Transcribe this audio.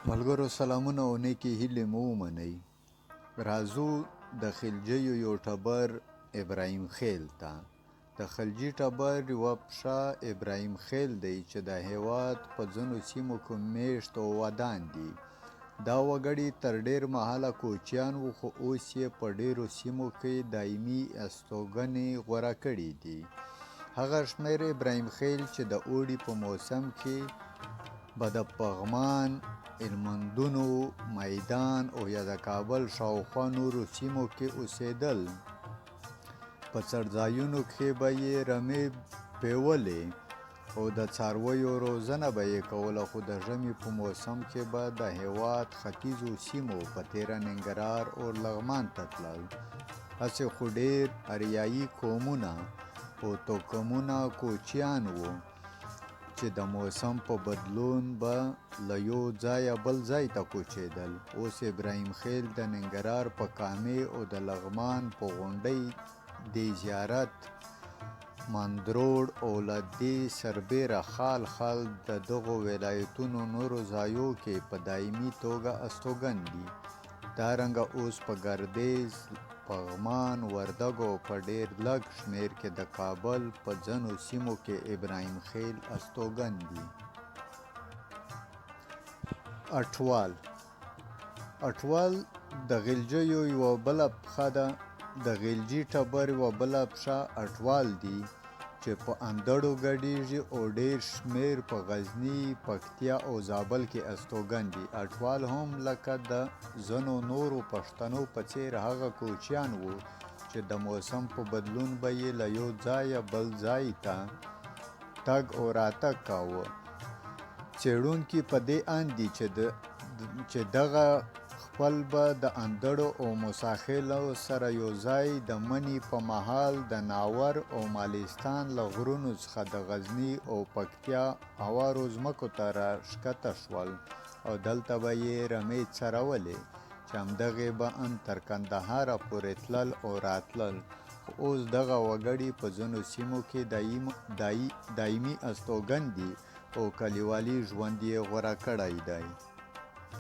ملګرو سلامونه او نیکې هیلې مو ومنئ. راځو د خلجیو یو ټبر ابراهیم خیل ته. د خلجي ټبر یوه پښه ابراهیم خیل دی چې د هیواد په ځینو سیمو کې میشت او ودان دي. دا وګړي تر ډېر مهاله کوچیان وو، خو اوس یې په ډېرو سیمو کې دایمي استوګنې غوره کړي دي. هغه شمېر ابراهیم خیل چې د اوړي په موسم کې به د پغمان، هلمندونو، میدان او یا د کابل شاوخوا نورو سیمو کې اوسېدل. په څړځایونو کې به یې رمې پیولې او د څارویو روزنه به یې کوله، خو د ژمي په موسم کې به د هېواد ختیځو سیمو په تېره ننګرهار او لغمان ته تلل. هسې خو ډېر اریایي قومونه او توکمونه کوچیان وو چې د موسم په بدلون به له یو ځایه بل ځای ته کوچېدل. اوس ابراهیم خیل د ننګرهار په کامې او د لغمان په غونډۍ د زیارت، مندروړ او له دې سربیره خال خال د دغو ولایتونو نورو ځایو کې په دایمي توګه استوګن دي. دارنګه اوس په ګردیز، پغمان، وردګو په ډېر لږ شمېر کې د کابل په ځینو سیمو کې ابراهیم خیل استوګن دي. اټوال د غلجیو یوه بله پښه ده. د غلجي ټبر یوه بله پښه اټوال دي چې په اندړو ګډیږي او ډېر شمېر په غزني، پکتیا او زابل کې استوګن دي. اټوال هم لکه د ځینو نورو پښتنو په څېر هغه کوچیان وو چې د موسم په بدلون به یې له یو ځایه بل ځای ته تګ او راتګ کاوه. څېړونکي په دې اند دي چې دغه خپل به د اندړو او موساخېلو سره یو ځای د مني په مهال د ناور او مالستان له غرونو څخه د غزني او پکتیا هوارو ځمکو ته راښکته شول او دلته به یې رمې څرولې چې همدغې به ان تر کندهاره پورې تلل او راتلل. خو اوس دغه وګړي په ځینو سیمو کې دایمي استوګن دي او کلیوالي ژوند یې غوره کړی دی.